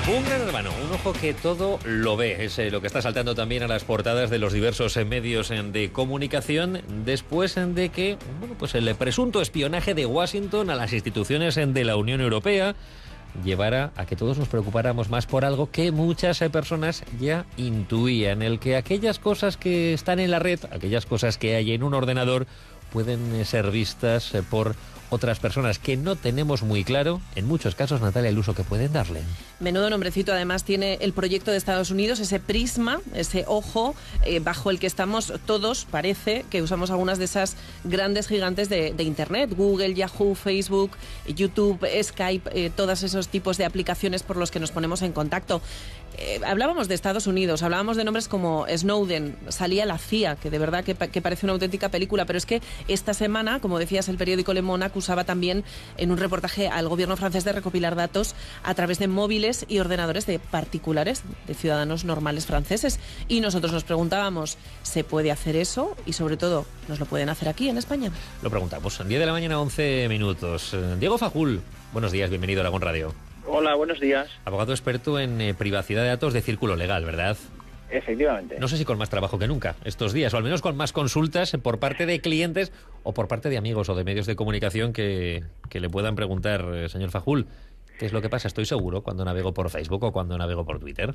Un gran hermano, un ojo que todo lo ve, es lo que está saltando también a las portadas de los diversos medios de comunicación después de que, pues el presunto espionaje de Washington a las instituciones de la Unión Europea llevara a que todos nos preocupáramos más por algo que muchas personas ya intuían, el que aquellas cosas que están en la red, aquellas cosas que hay en un ordenador, pueden ser vistas por otras personas que no tenemos muy claro, en muchos casos, Natalia, el uso que pueden darle. Menudo nombrecito además tiene el proyecto de Estados Unidos, ese prisma, ese ojo bajo el que estamos todos, parece, que usamos algunas de esas grandes gigantes de Internet, Google, Yahoo, Facebook, YouTube, Skype, todos esos tipos de aplicaciones por los que nos ponemos en contacto. Hablábamos de Estados Unidos, hablábamos de nombres como Snowden, salía la CIA, que de verdad que parece una auténtica película, pero es que esta semana, como decías, el periódico Le Monde acusaba también en un reportaje al gobierno francés de recopilar datos a través de móviles y ordenadores de particulares, de ciudadanos normales franceses. Y nosotros nos preguntábamos, ¿se puede hacer eso? Y sobre todo, ¿nos lo pueden hacer aquí en España? Lo preguntamos. 10 de la mañana, 11 minutos. Diego Fajul, buenos días, bienvenido a Aragón Radio. Hola, buenos días. Abogado experto en privacidad de datos de Círculo Legal, ¿verdad? Efectivamente. No sé si con más trabajo que nunca estos días, o al menos con más consultas por parte de clientes o por parte de amigos o de medios de comunicación que le puedan preguntar, señor Fajul, ¿qué es lo que pasa? Estoy seguro cuando navego por Facebook o cuando navego por Twitter.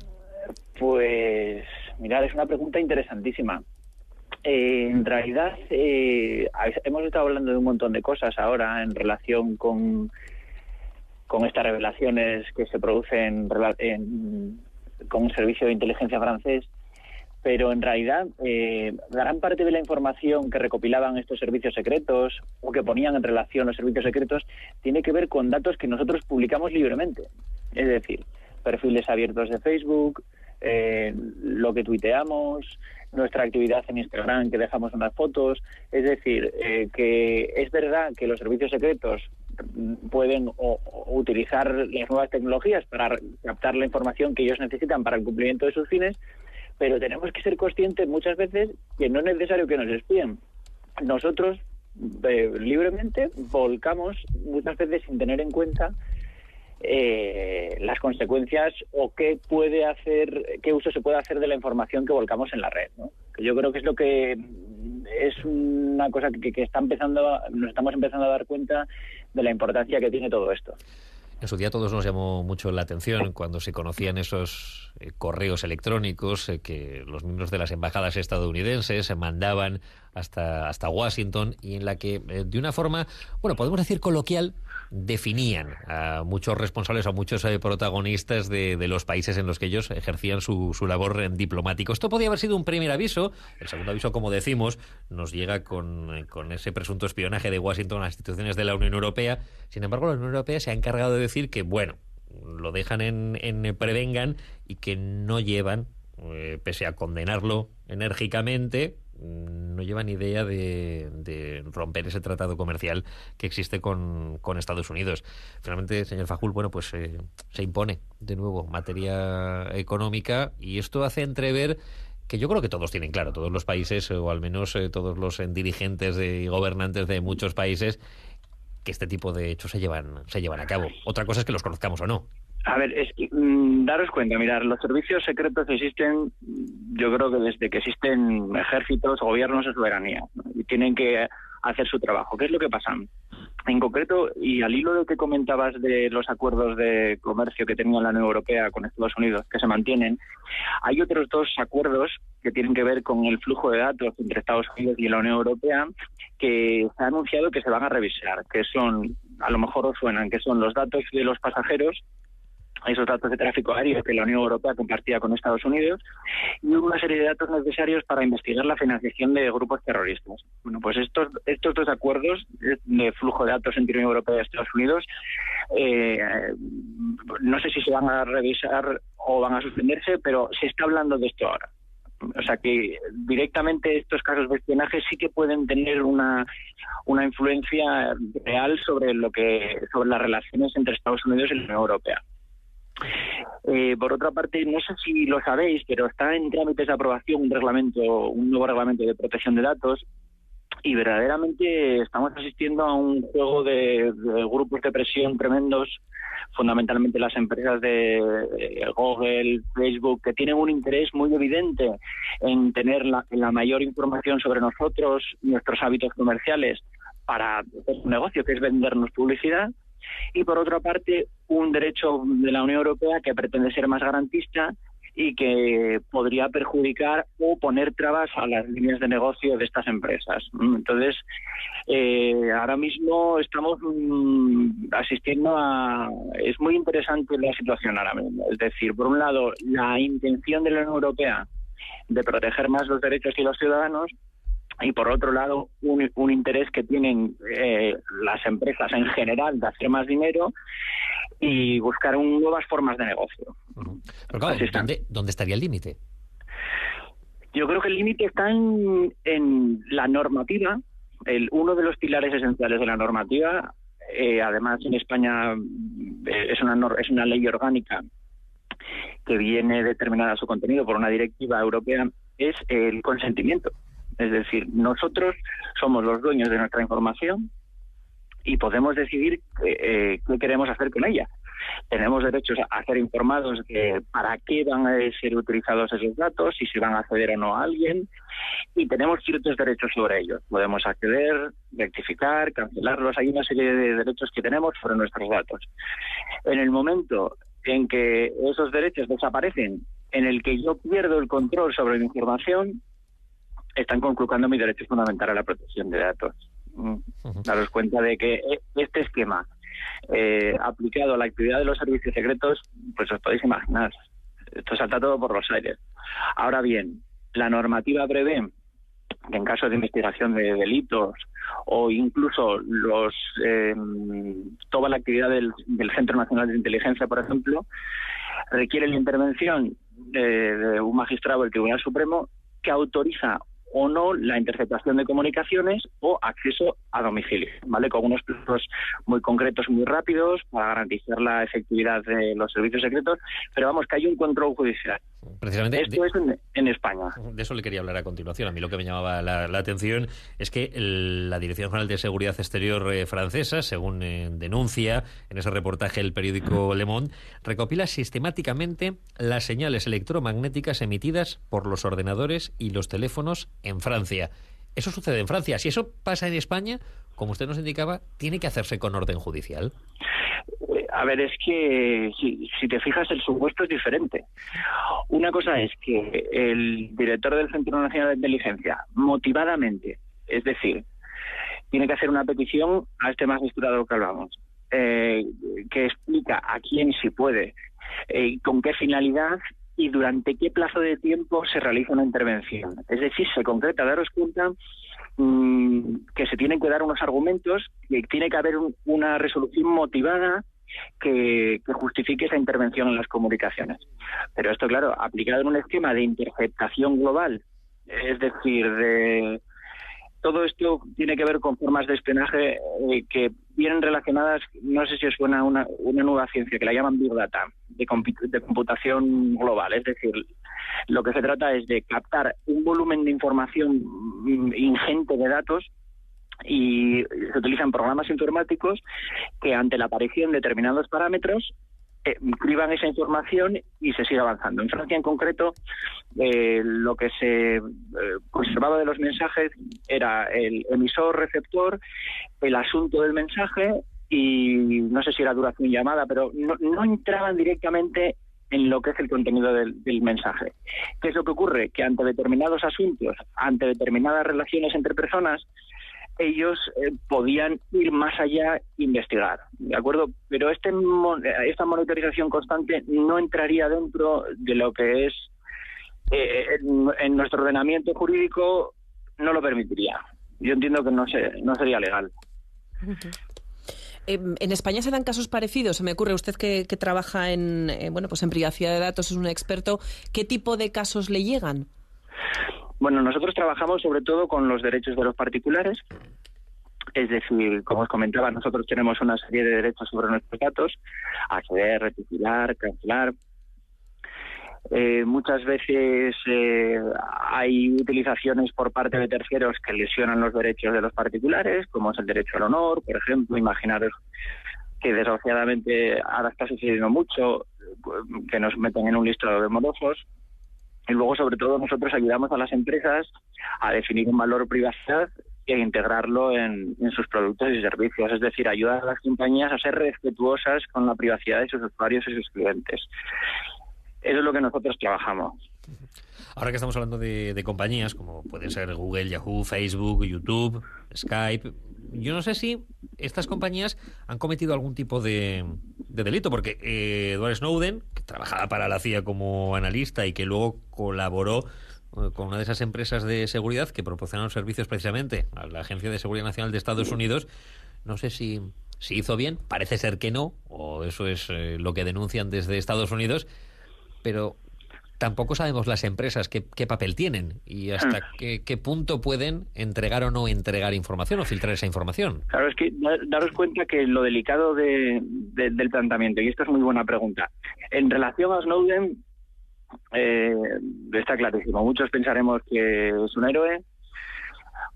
Pues, mirad, es una pregunta interesantísima. En realidad, hemos estado hablando de un montón de cosas ahora en relación con estas revelaciones que se producen con el servicio de inteligencia francés, pero en realidad gran parte de la información que recopilaban estos servicios secretos o que ponían en relación los servicios secretos tiene que ver con datos que nosotros publicamos libremente. Es decir, perfiles abiertos de Facebook, lo que tuiteamos, nuestra actividad en Instagram, que dejamos unas fotos. Es decir, que es verdad que los servicios secretos pueden utilizar las nuevas tecnologías para captar la información que ellos necesitan para el cumplimiento de sus fines, pero tenemos que ser conscientes muchas veces que no es necesario que nos espíen. Nosotros libremente volcamos muchas veces sin tener en cuenta las consecuencias o qué uso se puede hacer de la información que volcamos en la red, ¿no? Que yo creo que es lo que es una cosa que nos estamos empezando a dar cuenta de la importancia que tiene todo esto. En su día todos nos llamó mucho la atención cuando se conocían esos correos electrónicos que los miembros de las embajadas estadounidenses mandaban hasta Washington y en la que de una forma, podemos decir coloquial, definían a muchos responsables, a muchos protagonistas de los países en los que ellos ejercían su labor diplomático. Esto podía haber sido un primer aviso. El segundo aviso, como decimos, nos llega con ese presunto espionaje de Washington a las instituciones de la Unión Europea. Sin embargo, la Unión Europea se ha encargado de decir que, lo dejan en prevengan y que no llevan, pese a condenarlo enérgicamente, no llevan idea de romper ese tratado comercial que existe con Estados Unidos. Finalmente, señor Fajul, se impone de nuevo materia económica y esto hace entrever que yo creo que todos tienen claro, todos los países, o al menos todos los dirigentes y gobernantes de muchos países, que este tipo de hechos se llevan a cabo. Otra cosa es que los conozcamos o no. A ver, daros cuenta, mirar, los servicios secretos existen, yo creo que desde que existen ejércitos, gobiernos de soberanía, ¿no? Y tienen que hacer su trabajo. ¿Qué es lo que pasa? En concreto, y al hilo de lo que comentabas de los acuerdos de comercio que tenía la Unión Europea con Estados Unidos, que se mantienen, hay otros dos acuerdos que tienen que ver con el flujo de datos entre Estados Unidos y la Unión Europea, que se ha anunciado que se van a revisar, que son, a lo mejor os suenan, que son los datos de los pasajeros, esos datos de tráfico aéreo que la Unión Europea compartía con Estados Unidos, y una serie de datos necesarios para investigar la financiación de grupos terroristas. Bueno, pues estos dos acuerdos de flujo de datos entre Unión Europea y Estados Unidos, no sé si se van a revisar o van a suspenderse, pero se está hablando de esto ahora. O sea que directamente estos casos de espionaje sí que pueden tener una influencia real sobre las relaciones entre Estados Unidos y la Unión Europea. Por otra parte, no sé si lo sabéis, pero está en trámites de aprobación un nuevo reglamento de protección de datos y verdaderamente estamos asistiendo a un juego de grupos de presión tremendos, fundamentalmente las empresas de Google, Facebook, que tienen un interés muy evidente en tener la mayor información sobre nosotros, nuestros hábitos comerciales, para hacer un negocio, que es vendernos publicidad. Y por otra parte, un derecho de la Unión Europea que pretende ser más garantista y que podría perjudicar o poner trabas a las líneas de negocio de estas empresas. Entonces, ahora mismo estamos asistiendo a... Es muy interesante la situación ahora mismo. Es decir, por un lado, la intención de la Unión Europea de proteger más los derechos y los ciudadanos, y por otro lado un interés que tienen las empresas en general de hacer más dinero y buscar nuevas formas de negocio. Pero claro, ¿dónde estaría el límite? Yo creo que el límite está en la normativa. Uno de los pilares esenciales de la normativa, además en España es una ley orgánica que viene determinada su contenido por una directiva europea, es el consentimiento. Es decir, nosotros somos los dueños de nuestra información y podemos decidir qué queremos hacer con ella. Tenemos derechos a ser informados de para qué van a ser utilizados esos datos, si se van a acceder o no a alguien, y tenemos ciertos derechos sobre ellos. Podemos acceder, rectificar, cancelarlos. Hay una serie de derechos que tenemos sobre nuestros datos. En el momento en que esos derechos desaparecen, en el que yo pierdo el control sobre mi información, están conculcando mi derecho fundamental a la protección de datos. Daros cuenta de que este esquema aplicado a la actividad de los servicios secretos, pues os podéis imaginar, esto salta todo por los aires. Ahora bien, la normativa prevé que en caso de investigación de delitos o incluso toda la actividad del Centro Nacional de Inteligencia, por ejemplo, requiere la intervención de un magistrado del Tribunal Supremo que autoriza o no la interceptación de comunicaciones o acceso a domicilio, ¿vale? Con unos plazos muy concretos, muy rápidos, para garantizar la efectividad de los servicios secretos, pero vamos, que hay un control judicial. Precisamente esto es en España. De eso le quería hablar a continuación. A mí lo que me llamaba la atención es que la Dirección General de Seguridad Exterior francesa, según denuncia en ese reportaje el periódico Le Monde, recopila sistemáticamente las señales electromagnéticas emitidas por los ordenadores y los teléfonos en Francia. Eso sucede en Francia. Si eso pasa en España, como usted nos indicaba, tiene que hacerse con orden judicial. A ver, es que si te fijas, el supuesto es diferente. Una cosa es que el director del Centro Nacional de Inteligencia, motivadamente, es decir, tiene que hacer una petición a este magistrado que hablamos, que explica a quién si puede, con qué finalidad y durante qué plazo de tiempo se realiza una intervención. Es decir, se concreta, daros cuenta que se tienen que dar unos argumentos, que tiene que haber una resolución motivada que justifique esa intervención en las comunicaciones. Pero esto, claro, aplicado en un esquema de interceptación global, es decir, todo esto tiene que ver con formas de espionaje que vienen relacionadas, no sé si os suena una nueva ciencia que la llaman Big Data, de computación global. Es decir, lo que se trata es de captar un volumen de información ingente de datos y se utilizan programas informáticos que ante la aparición de determinados parámetros criban esa información y se sigue avanzando. En Francia, en concreto, lo que se conservaba de los mensajes era el emisor-receptor, el asunto del mensaje y no sé si era duración llamada, pero no entraban directamente en lo que es el contenido del mensaje. ¿Qué es lo que ocurre? Que ante determinados asuntos, ante determinadas relaciones entre personas, ellos podían ir más allá e investigar, ¿de acuerdo? Pero esta monitorización constante no entraría dentro de lo que es en nuestro ordenamiento jurídico, no lo permitiría. Yo entiendo que no sería legal. En España se dan casos parecidos. Se me ocurre, usted que trabaja en privacidad de datos, es un experto. ¿Qué tipo de casos le llegan? Bueno, nosotros trabajamos sobre todo con los derechos de los particulares. Es decir, como os comentaba, nosotros tenemos una serie de derechos sobre nuestros datos: acceder, rectificar, cancelar. Muchas veces hay utilizaciones por parte de terceros que lesionan los derechos de los particulares, como es el derecho al honor, por ejemplo. Imaginaros que desgraciadamente ahora está sucediendo mucho, que nos meten en un listado de morosos. Y luego, sobre todo, nosotros ayudamos a las empresas a definir un valor privacidad e integrarlo en sus productos y servicios. Es decir, ayudar a las compañías a ser respetuosas con la privacidad de sus usuarios y sus clientes. Eso es lo que nosotros trabajamos. Ahora que estamos hablando de compañías, como pueden ser Google, Yahoo, Facebook, YouTube, Skype, yo no sé si estas compañías han cometido algún tipo de delito, porque Edward Snowden, que trabajaba para la CIA como analista y que luego colaboró con una de esas empresas de seguridad que proporcionaron servicios precisamente a la Agencia de Seguridad Nacional de Estados Unidos, no sé si hizo bien, parece ser que no, o eso es lo que denuncian desde Estados Unidos, pero tampoco sabemos las empresas qué papel tienen y hasta qué punto pueden entregar o no entregar información o filtrar esa información. Claro, es que daros cuenta que lo delicado del planteamiento, y esto es muy buena pregunta, en relación a Snowden, está clarísimo. Muchos pensaremos que es un héroe,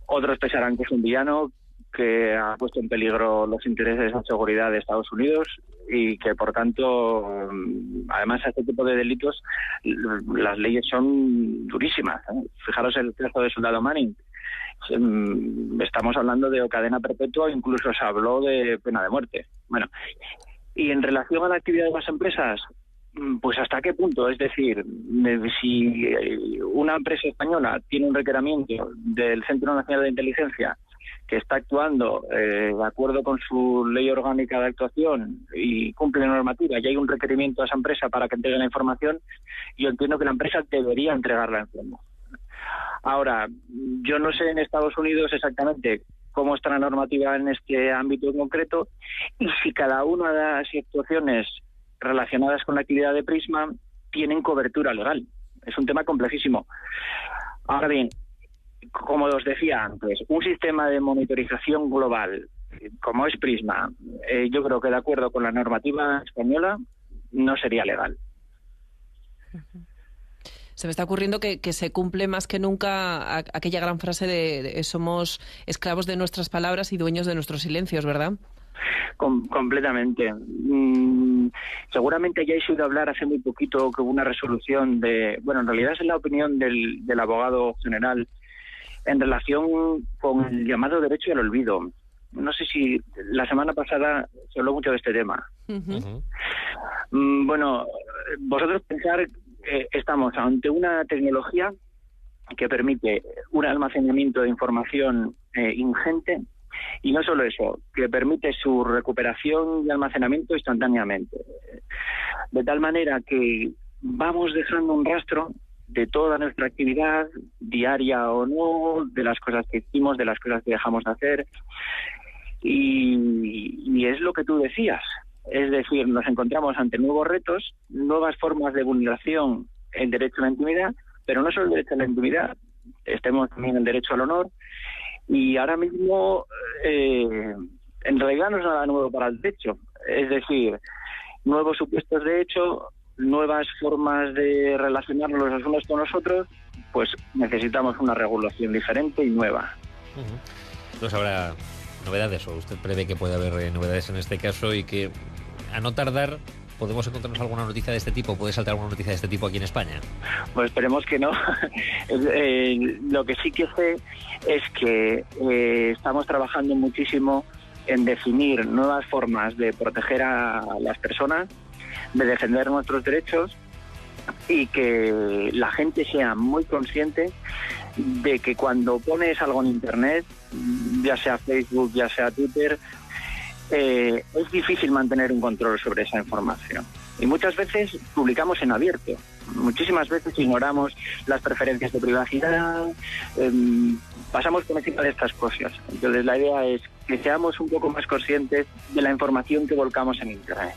otros pensarán que es un villano que ha puesto en peligro los intereses de seguridad de Estados Unidos y que, por tanto, además a este tipo de delitos las leyes son durísimas, ¿eh? Fijaros el caso de Soldado Manning. Estamos hablando de cadena perpetua, incluso se habló de pena de muerte. Bueno, y en relación a la actividad de las empresas, pues ¿hasta qué punto? Es decir, si una empresa española tiene un requerimiento del Centro Nacional de Inteligencia que está actuando de acuerdo con su ley orgánica de actuación y cumple la normativa, y hay un requerimiento a esa empresa para que entregue la información, yo entiendo que la empresa debería entregarla en forma. Ahora, yo no sé en Estados Unidos exactamente cómo está la normativa en este ámbito en concreto y si cada una de las situaciones relacionadas con la actividad de Prisma tienen cobertura legal. Es un tema complejísimo. Ahora bien, como os decía antes, un sistema de monitorización global como es Prisma, yo creo que de acuerdo con la normativa española no sería legal. Se me está ocurriendo que se cumple más que nunca aquella gran frase de somos esclavos de nuestras palabras y dueños de nuestros silencios, ¿verdad? Completamente. Seguramente hayáis oído hablar hace muy poquito que hubo una resolución en realidad es la opinión del abogado general en relación con el llamado derecho al olvido. No sé si la semana pasada se habló mucho de este tema. Bueno, vosotros pensar estamos ante una tecnología que permite un almacenamiento de información ingente, y no solo eso, que permite su recuperación y almacenamiento instantáneamente, de tal manera que vamos dejando un rastro de toda nuestra actividad, diaria o no, de las cosas que hicimos, de las cosas que dejamos de hacer, y es lo que tú decías. Es decir, nos encontramos ante nuevos retos, nuevas formas de vulneración en derecho a la intimidad, pero no solo el derecho a la intimidad, tenemos también el derecho al honor, y ahora mismo en realidad no es nada nuevo para el derecho. Es decir, nuevos supuestos de hecho, nuevas formas de relacionarnos los unos con los otros, pues necesitamos una regulación diferente y nueva. Entonces habrá novedades, o usted prevé que puede haber novedades en este caso y que a no tardar podemos encontrarnos alguna noticia de este tipo, puede saltar alguna noticia de este tipo aquí en España. Pues esperemos que no. Lo que sí que sé es que estamos trabajando muchísimo en definir nuevas formas de proteger a las personas, de defender nuestros derechos y que la gente sea muy consciente de que cuando pones algo en Internet, ya sea Facebook, ya sea Twitter, es difícil mantener un control sobre esa información. Y muchas veces publicamos en abierto. Muchísimas veces ignoramos las preferencias de privacidad, pasamos por encima de estas cosas. Entonces la idea es que seamos un poco más conscientes de la información que volcamos en Internet.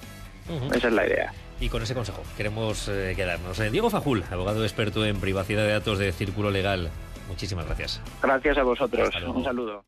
Esa es la idea. Y con ese consejo queremos quedarnos. Diego Fajul, abogado experto en privacidad de datos de Círculo Legal. Muchísimas gracias. Gracias a vosotros. Un saludo.